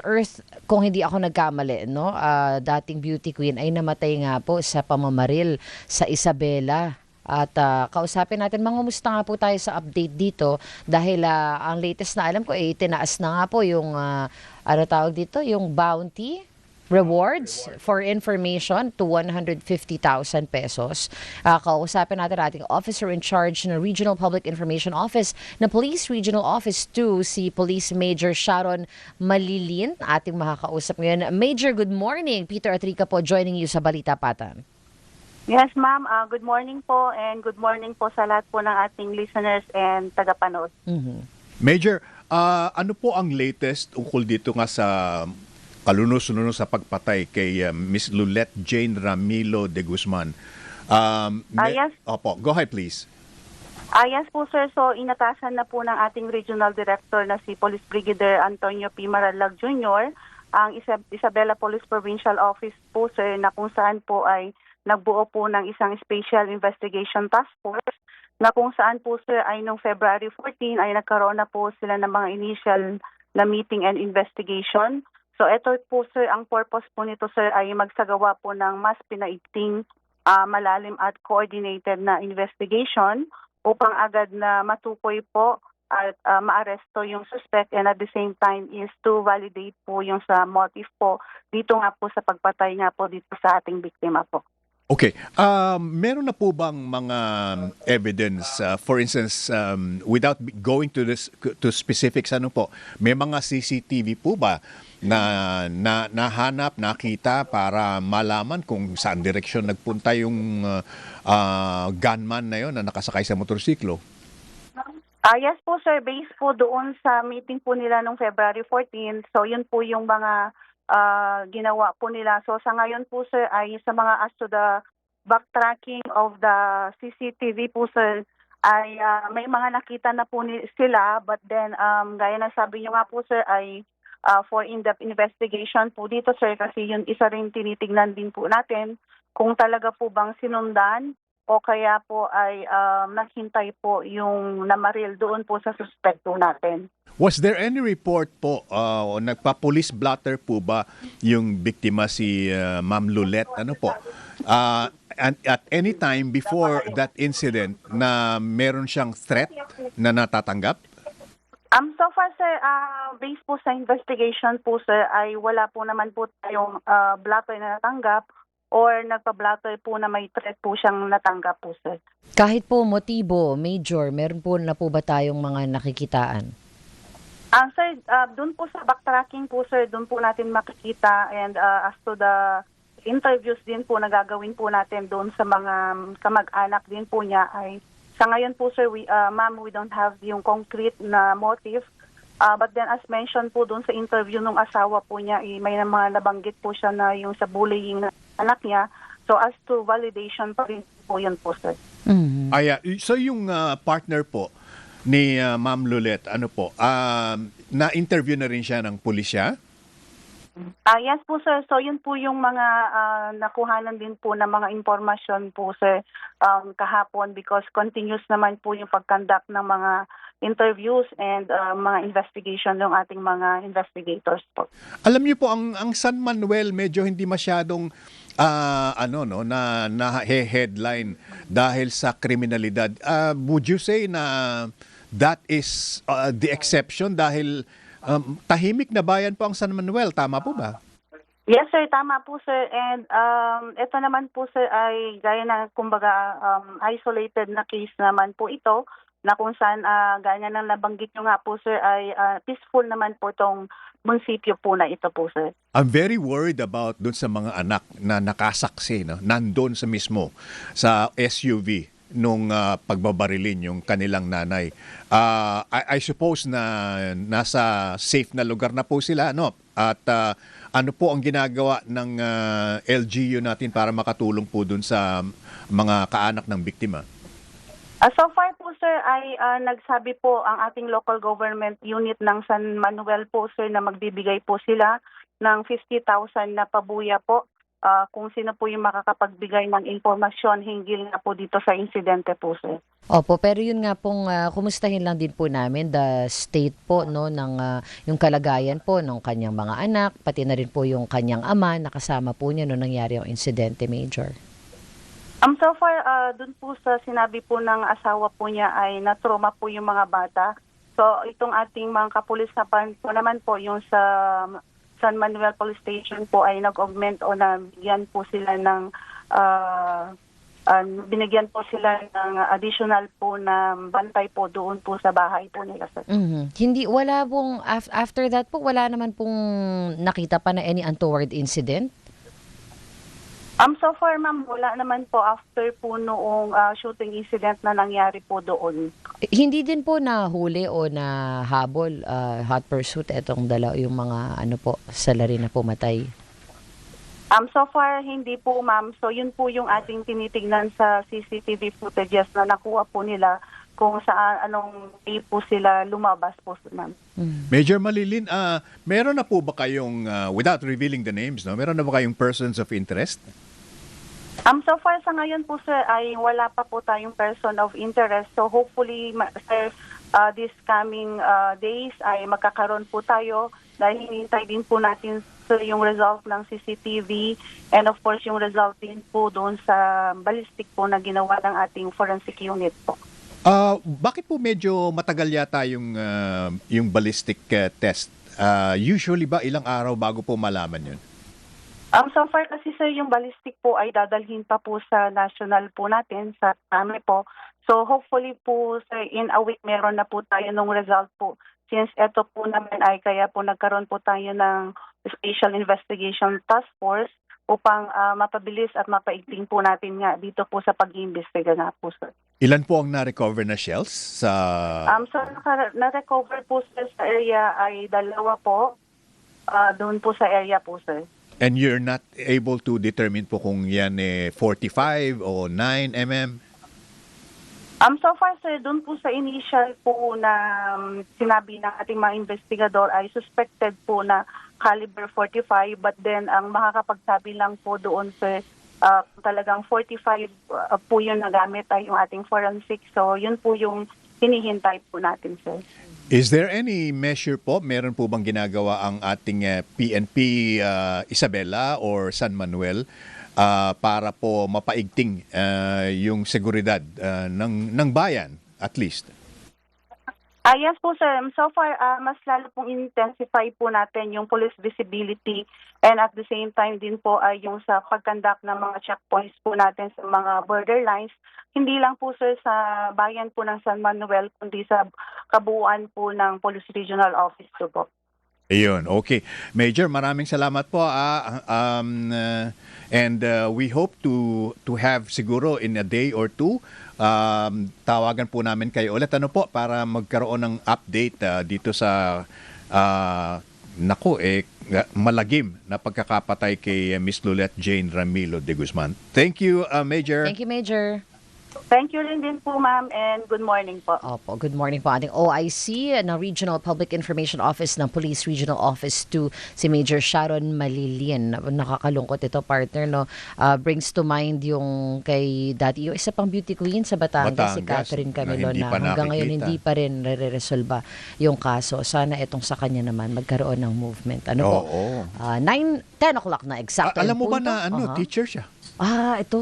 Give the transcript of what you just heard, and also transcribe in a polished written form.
Earth, kung hindi ako nagkamali, no? Dating beauty queen ay namatay nga po sa pamamaril sa Isabela. At kausapin natin, mangumusta nga po tayo sa update dito dahil ang latest na alam ko ay itinaas na nga po yung ano tawag dito, yung bounty rewards for information to 150,000 pesos. Kausapin natin ating officer in charge ng Regional Public Information Office na Police Regional Office 2, si Police Major Sharon Malilin, ating makakausap ngayon. Major, good morning. Peter Atrica po joining you sa Balita Patan. Yes, ma'am. Good morning po and good morning po sa lahat po ng ating listeners and tagapanood. Major, ano po ang latest ukol dito nga sa kalunos-lunos sa pagpatay kay Miss Lulette Jane Ramilo de Guzman? Yes. Opo, go ahead please. Yes po, sir. So, inatasan na po ng ating Regional Director na si Police Brigadier Antonio P. Maralag Jr. ang Isabela Police Provincial Office po, sir, na kung saan po ay nagbuo po ng isang Special Investigation Task Force na kung saan po, sir, ay noong February 14 ay nagkaroon na po sila ng mga initial na meeting and investigation. So ito po, sir, ang purpose po nito, sir, ay magsagawa po ng mas pinaigting, malalim at coordinated na investigation upang agad na matukoy po at maaresto yung suspect, and at the same time is to validate po yung sa motive po dito nga po sa pagpatay nga po dito sa ating biktima po. Okay. Meron na po bang mga evidence, for instance, without going to specifics, ano po, may mga CCTV po ba na nahanap, nakita para malaman kung saan direksyon nagpunta yung gunman na yon na nakasakay sa motorsiklo? Yes po, sir. Based po doon sa meeting po nila noong February 14, so yun po yung mga ginawa po nila. So sa ngayon po, sir, ay sa mga as to the backtracking of the CCTV po, sir, ay may mga nakita na po sila, but then gaya na sabi niyo nga po, sir, ay for in-depth investigation po dito, sir, kasi yun isa rin tinitignan din po natin kung talaga po bang sinundan o kaya po ay naghintay po yung namaril doon po sa suspekto natin. Was there any report po, o nagpa-police blotter po ba yung biktima si Ma'am Lulette? Ano po? And at any time before that incident na meron siyang threat na natatanggap? So far, sir, based po sa investigation po, sir, ay wala po naman po tayong blotter na natanggap or nagpa-blotter po na may threat po siyang natanggap po, sir. Kahit po motibo, Major, meron po na po ba tayong mga nakikitaan? Sir, doon po sa backtracking po, sir, doon po natin makikita, and as to the interviews din po na gagawin po natin doon sa mga kamag-anak din po niya ay sa ngayon po, sir, ma'am, we don't have yung concrete na motive. But then as mentioned po doon sa interview ng asawa po niya, may mga nabanggit po siya na yung sa bullying na anak niya. So as to validation pa rin po yun po, sir. Mm-hmm. So yung partner po ni Ma'am Lulette, ano po, na-interview na rin siya ng pulisya? Yes po, sir. So yun po yung mga nakuhanan din po ng mga informasyon po, sir, kahapon, because continuous naman po yung pag-conduct ng mga interviews and mga investigation ng ating mga investigators po. Alam niyo po, ang San Manuel medyo hindi masyadong na headline dahil sa kriminalidad. Would you say na that is the exception dahil tahimik na bayan po ang San Manuel, tama po ba? Yes, sir, tama po, sir. And ito naman po, sir, ay gaya na kumbaga isolated na case naman po ito, na kung saan gaya ng nabanggit nyo nga po, sir, ay peaceful naman po itong munisipyo po na ito po, sir. I'm very worried about dun sa mga anak na nakasaksi, no? Nandun sa mismo sa SUV nung pagbabarilin yung kanilang nanay. I suppose na nasa safe na lugar na po sila, no? At ano po ang ginagawa ng LGU natin para makatulong po dun sa mga kaanak ng biktima? So far po, sir, ay nagsabi po ang ating local government unit ng San Manuel po, sir, na magbibigay po sila ng 50,000 na pabuya po kung sino po yung makakapagbigay ng impormasyon hinggil na po dito sa insidente po, sir. Opo, pero yun nga pong kumustahin lang din po namin the state po no ng yung kalagayan po ng kanyang mga anak, pati na rin po yung kanyang ama nakasama po niya nung nangyari yung insidente, Major. So far, dun po sa sinabi po ng asawa po niya ay na-trauma po yung mga bata. So itong ating mga kapulisan po naman po yung sa San Manuel Police Station po ay nag-augment o nabigyan po sila ng binigyan po sila ng additional po na bantay po doon po sa bahay po nila, sir. Hindi wala pong after that po wala naman pong nakita pa na any untoward incident. So far, ma'am, wala naman po after po noong shooting incident na nangyari po doon. Hindi din po nahuli o nahabol hot pursuit etong yung mga ano po salary na pumatay. So far, hindi po, ma'am. So yun po yung ating tinitignan sa CCTV footages na nakuha po nila kung saan, anong day po sila lumabas po, ma'am. Major Malilin, meron na po ba kayong, without revealing the names, no? Meron na ba kayong persons of interest? So far sa ngayon po, sir, ay wala pa po tayong person of interest. So hopefully, sir, this coming days ay magkakaroon po tayo dahil hinihintay din po natin yung result ng CCTV and of course yung result din po doon sa ballistic po na ginawa ng ating forensic unit po. Bakit po medyo matagal yata yung ballistic test? Usually ba ilang araw bago po malaman yun? So far kasi, sir, yung ballistic po ay dadalhin pa po sa national po natin, sa AME po. So hopefully po, sir, in a week meron na po tayo ng result po. Since ito po naman ay kaya po nagkaroon po tayo ng Special Investigation Task Force upang mapabilis at mapaigting po natin nga dito po sa pag-iimbestiga na po, sir. Ilan po ang na-recover na shells sa... So na-recover po, sir, sa area ay 2 po. Doon po sa area po, sir. And you're not able to determine po kung yan 45 o 9 mm? So far, sir, doon po sa initial po na sinabi ng ating mga investigador ay suspected po na caliber 45, but then ang makakapagsabi lang po doon, sir, talagang 45 po yung nagamit ay yung ating forensic. So yun po yung hinihintay po natin, sir. Is there any measure po? Meron po bang ginagawa ang ating PNP Isabela or San Manuel para po mapaigting yung seguridad ng bayan at least? Yes po, sir. So far, mas lalo pong intensify po natin yung police visibility and at the same time din po ay yung sa pagkandak ng mga checkpoints po natin sa mga borderlines. Hindi lang po, sir, sa bayan po ng San Manuel, kundi sa kabuuan po ng Police Regional Office po. Ayun, okay. Major, maraming salamat po. And we hope to have siguro in a day or two, tawagan po namin kayo ulit po para magkaroon ng update dito sa malagim na pagkakapatay kay Miss Lulette Jane Ramilo de Guzman. Thank you, Major. Thank you, Major. Thank you rin din po, ma'am, and good morning po. Opo, good morning po ating OIC na Regional Public Information Office ng Police Regional Office 2, si Major Sharon Malilin. Nakakalungkot ito, partner, no? Brings to mind yung yung isa pang beauty queen sa Batangas, si Catherine Camilo, na hanggang ngayon hindi pa rin resolba yung kaso. Sana itong sa kanya naman magkaroon ng movement. Ano po? 10 o'clock na exact. Alam mo ba na teacher siya? Ito